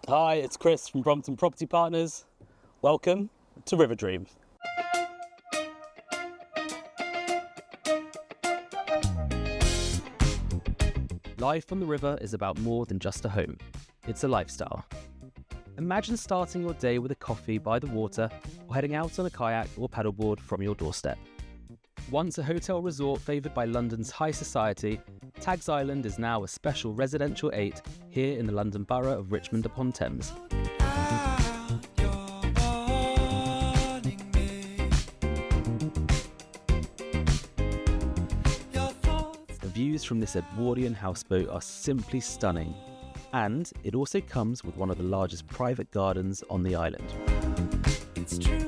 Hi, it's Chris from Brompton Property Partners. Welcome to River Dream. Life on the river is about more than just a home. It's a lifestyle. Imagine starting your day with a coffee by the water or heading out on a kayak or paddleboard from your doorstep. Once a hotel resort favoured by London's high society, Tagg's Island is now a special residential 8 here in the London borough of Richmond upon Thames. The views from this Edwardian houseboat are simply stunning, and it also comes with one of the largest private gardens on the island. It's true.